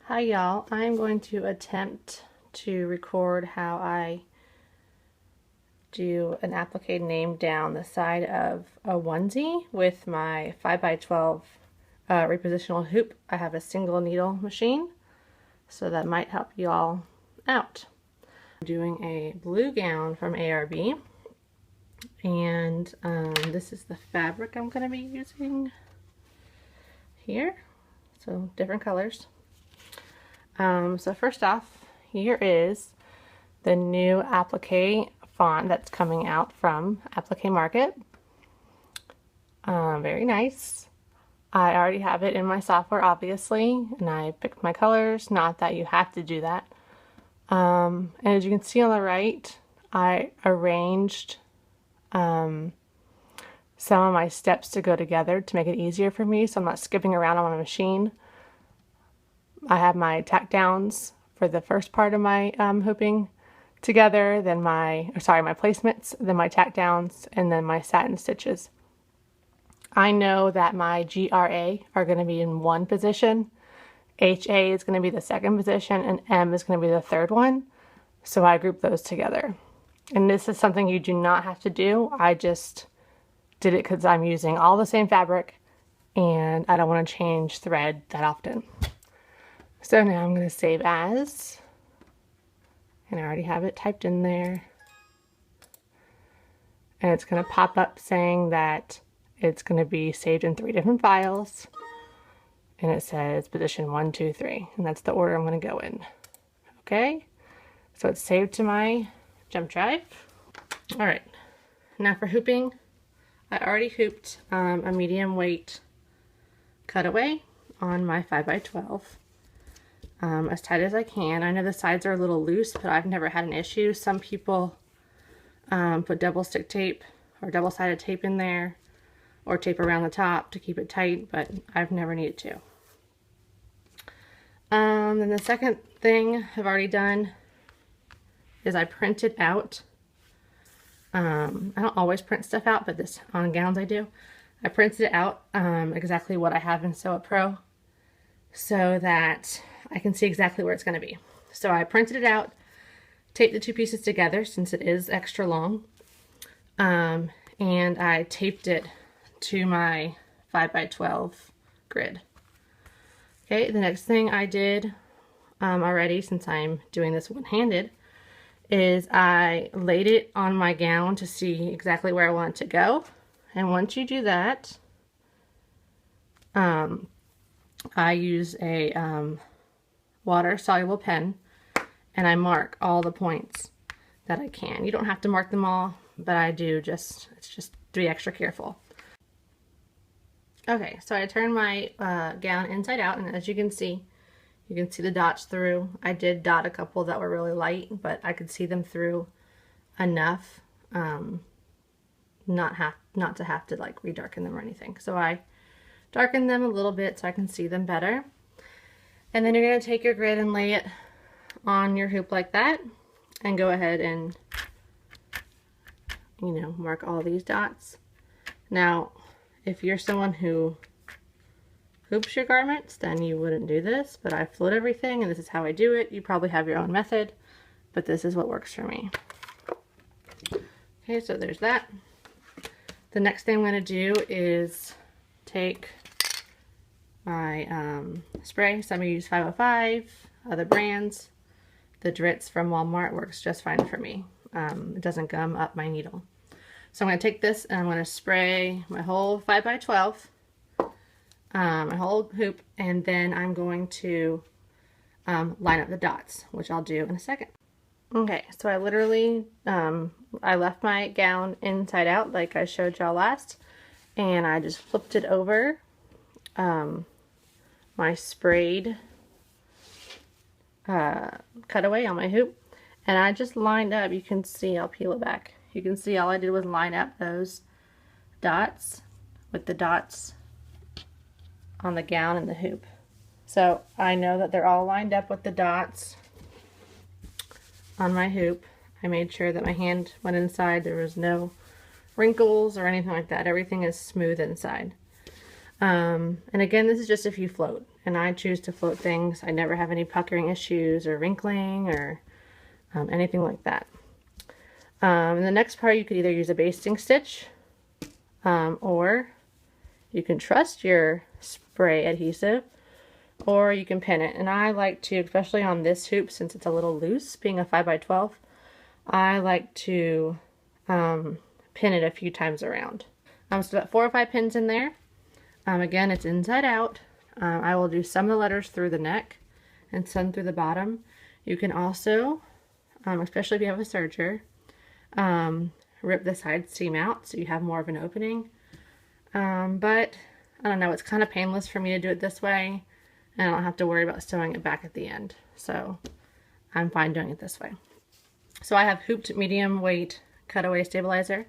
Hi y'all, I'm going to attempt to record how I do an applique name down the side of a onesie with my 5x12 repositional hoop. I have a single needle machine, so that might help you all out. I'm doing a blue gown from ARB, and this is the fabric I'm going to be using here, so different colors. So first off, here is the new applique font that's coming out from Applique Market. Very nice. I already have it in my software, obviously, and I picked my colors. Not that you have to do that. And as you can see on the right, I arranged some of my steps to go together to make it easier for me, so I'm not skipping around on my machine. I have my tack downs for the first part of my hooping together, then my placements, then my tack downs, and then my satin stitches. I know that my GRA are going to be in one position, HA is going to be the second position, and M is going to be the third one, so I group those together. And this is something you do not have to do. I just did it because I'm using all the same fabric and I don't want to change thread that often. So now I'm going to save as, and I already have it typed in there. And it's going to pop up saying that it's going to be saved in 3 different files. And it says position 1, 2, 3. And that's the order I'm going to go in. Okay, so it's saved to my jump drive. All right, now for hooping, I already hooped a medium weight cutaway on my 5x12. As tight as I can. I know the sides are a little loose, but I've never had an issue. Some people put double stick tape or double-sided tape in there or tape around the top to keep it tight, but I've never needed to. Then the second thing I've already done is I printed out, I don't always print stuff out, but this on gowns I do. I printed it out exactly what I have in Sew It Pro so that I can see exactly where it's going to be. So I printed it out, taped the 2 pieces together since it is extra long, and I taped it to my 5x12 grid. Okay, the next thing I did already, since I'm doing this one-handed, is I laid it on my gown to see exactly where I want it to go. And once you do that, I use a water-soluble pen, and I mark all the points that I can. You don't have to mark them all, but I do it's just to be extra careful. Okay, so I turned my gown inside out, and as you can see the dots through. I did dot a couple that were really light, but I could see them through enough not to have to like redarken them or anything. So I darkened them a little bit so I can see them better. And then you're going to take your grid and lay it on your hoop like that, and go ahead and, you know, mark all these dots. Now, if you're someone who hoops your garments, then you wouldn't do this, but I float everything and this is how I do it. You probably have your own method, but this is what works for me. Okay, so there's that. The next thing I'm going to do is take my spray. Some use 505, other brands. The Dritz from Walmart works just fine for me. It doesn't gum up my needle. So I'm going to take this and I'm going to spray my whole 5x12, my whole hoop, and then I'm going to line up the dots, which I'll do in a second. Okay, so I literally, I left my gown inside out like I showed y'all last, and I just flipped it over my sprayed cutaway on my hoop, and I just lined up. You can see, I'll peel it back. You can see all I did was line up those dots with the dots on the gown and the hoop. So I know that they're all lined up with the dots on my hoop. I made sure that my hand went inside. There was no wrinkles or anything like that. Everything is smooth inside. And again, this is just if you float, and I choose to float things. I never have any puckering issues or wrinkling or anything like that. In the next part, you could either use a basting stitch, or you can trust your spray adhesive, or you can pin it. And I like to, especially on this hoop, since it's a little loose, being a 5x12, I like to pin it a few times around. So about 4 or 5 pins in there. Again, it's inside out. I will do some of the letters through the neck and some through the bottom. You can also, especially if you have a serger, rip the side seam out so you have more of an opening. But I don't know, it's kind of painless for me to do it this way, and I don't have to worry about sewing it back at the end. So I'm fine doing it this way. So I have hooped medium weight cutaway stabilizer,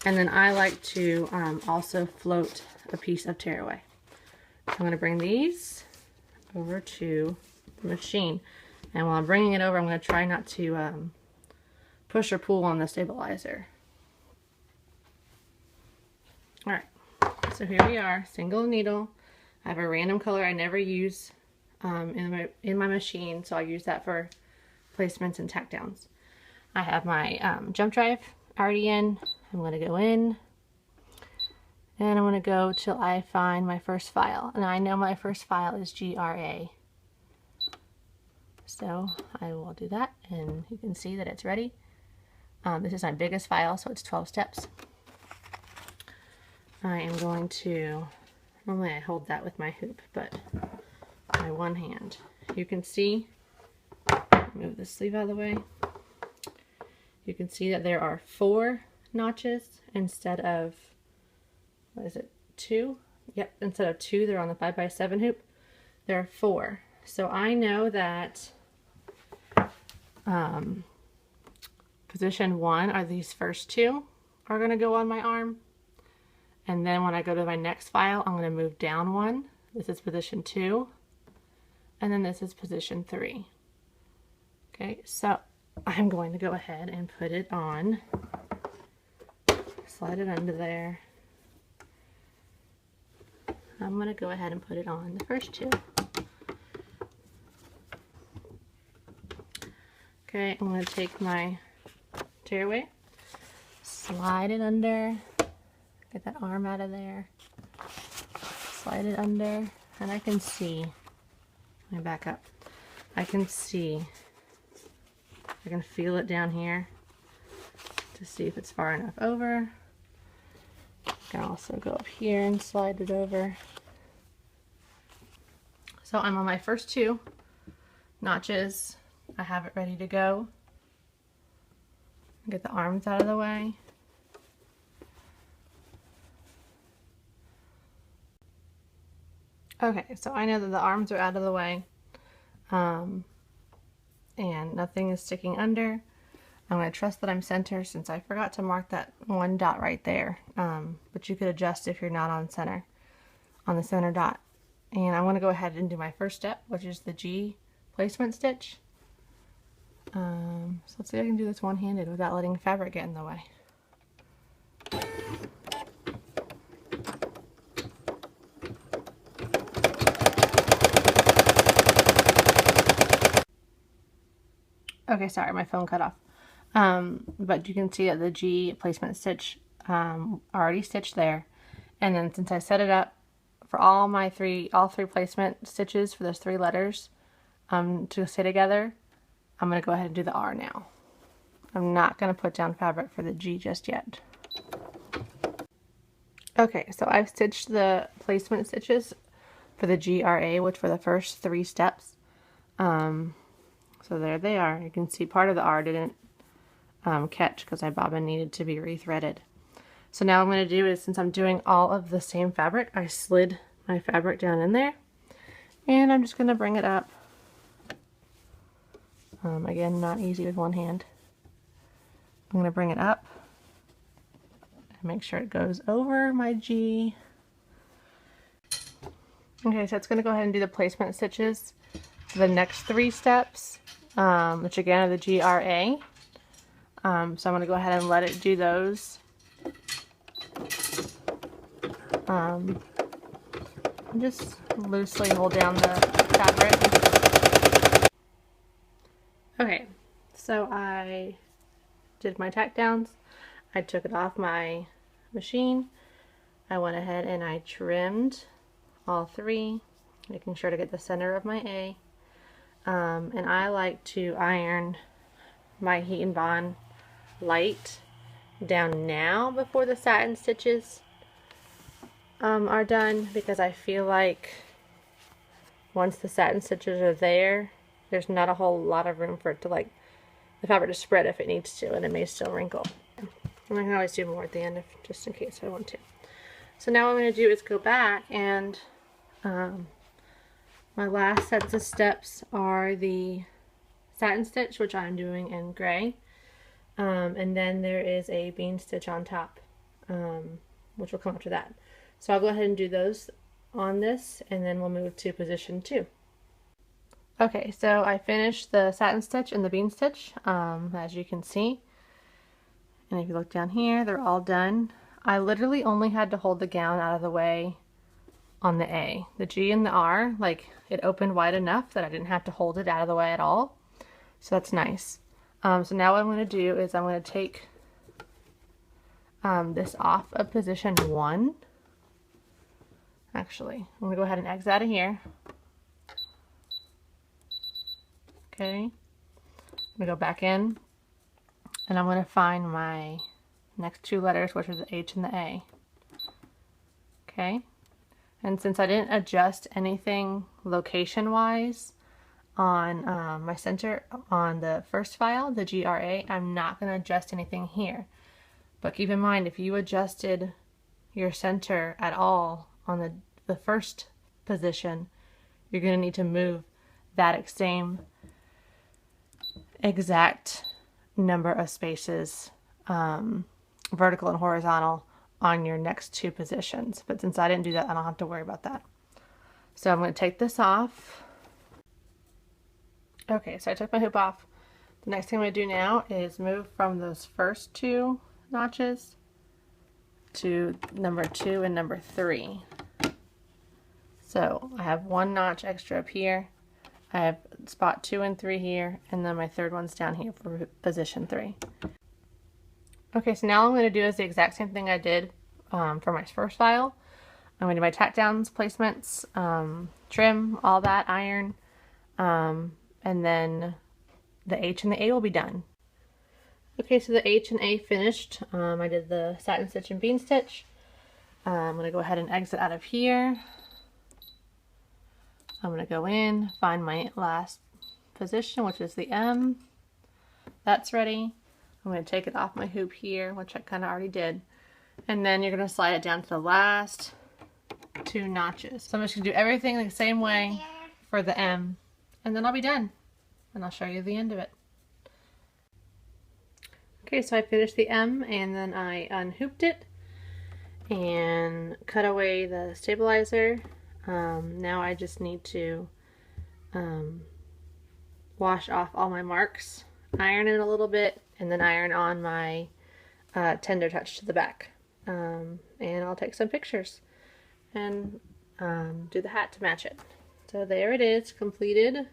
and then I like to also float a piece of tearaway. I'm going to bring these over to the machine, and while I'm bringing it over, I'm going to try not to push or pull on the stabilizer. Alright, so here we are, single needle. I have a random color I never use in my machine, so I use that for placements and tack downs. I have my jump drive already in. I'm going to go in, and I'm going to go till I find my first file. And I know my first file is GRA. So I will do that, and you can see that it's ready. This is my biggest file, so it's 12 steps. I am going to, normally I hold that with my hoop, but my one hand. You can see, move the sleeve out of the way. You can see that there are 4 notches instead of, what is it, 2? Yep, instead of 2, they're on the 5x7 hoop. There are 4. So I know that position 1 are these first 2 are going to go on my arm. And then when I go to my next file, I'm going to move down 1. This is position 2. And then this is position 3. Okay, so I'm going to go ahead and put it on. Slide it under there. I'm going to go ahead and put it on the first 2. Okay, I'm going to take my tearaway, slide it under, get that arm out of there, slide it under, and I can see, let me back up, I can see, I can feel it down here to see if it's far enough over. I can also go up here and slide it over. So I'm on my first 2 notches. I have it ready to go. Get the arms out of the way. Okay, so I know that the arms are out of the way, and nothing is sticking under. I'm going to trust that I'm center, since I forgot to mark that 1 dot right there, but you could adjust if you're not on center, on the center dot. And I want to go ahead and do my first step, which is the G placement stitch. So let's see if I can do this one-handed without letting fabric get in the way. Okay, sorry, my phone cut off. But you can see that the G placement stitch already stitched there. And then since I set it up for all 3 placement stitches for those 3 letters to stay together, I'm going to go ahead and do the R now. I'm not going to put down fabric for the G just yet. Okay, so I've stitched the placement stitches for the GRA, which were the first 3 steps. So there they are. You can see part of the R didn't catch because my bobbin needed to be rethreaded. So now what I'm going to do is, since I'm doing all of the same fabric, I slid my fabric down in there, and I'm just going to bring it up. Again, not easy with one hand. I'm going to bring it up and make sure it goes over my G. Okay, so it's going to go ahead and do the placement stitches for the next 3 steps, which again are the GRA. So I'm going to go ahead and let it do those. just loosely hold down the fabric. Okay, so I did my tack downs. I took it off my machine. I went ahead and I trimmed all three, making sure to get the center of my A. And I like to iron my heat and bond light down now before the satin stitches are done, because I feel like once the satin stitches are there, there's not a whole lot of room for it to, like, the fabric to spread if it needs to, and it may still wrinkle. And I can always do more at the end, just in case I want to. So now what I'm going to do is go back, and my last sets of steps are the satin stitch, which I'm doing in gray, and then there is a bean stitch on top, which will come after that. So I'll go ahead and do those on this, and then we'll move to position 2. Okay, so I finished the satin stitch and the bean stitch, as you can see. And if you look down here, they're all done. I literally only had to hold the gown out of the way on the A. The G and the R, like, it opened wide enough that I didn't have to hold it out of the way at all. So that's nice. So now what I'm going to do is I'm going to take this off of position 1. Actually, I'm going to go ahead and exit out of here. Okay. I'm going to go back in, and I'm going to find my next 2 letters, which are the H and the A. Okay. And since I didn't adjust anything location-wise on my center on the first file, the GRA, I'm not going to adjust anything here. But keep in mind, if you adjusted your center at all on the first position, you're going to need to move that same exact number of spaces, vertical and horizontal, on your next 2 positions. But since I didn't do that, I don't have to worry about that. So I'm going to take this off. Okay, so I took my hoop off. The next thing I'm going to do now is move from those first 2 notches to number 2 and number 3. So I have 1 notch extra up here. I have spot 2 and 3 here, and then my 3rd one's down here for position 3. Okay, so now all I'm going to do is the exact same thing I did for my first file. I'm going to do my tack downs, placements, trim, all that, iron, and then the H and the A will be done. Okay, so the H and A finished. I did the satin stitch and bean stitch. I'm going to go ahead and exit out of here. I'm going to go in, find my last position, which is the M. That's ready. I'm going to take it off my hoop here, which I kind of already did. And then you're going to slide it down to the last 2 notches. So I'm just going to do everything the same way for the M. And then I'll be done. And I'll show you the end of it. Okay, so I finished the M, and then I unhooped it and cut away the stabilizer. Now I just need to wash off all my marks, iron it a little bit, and then iron on my tender touch to the back. And I'll take some pictures and do the hat to match it. So there it is, completed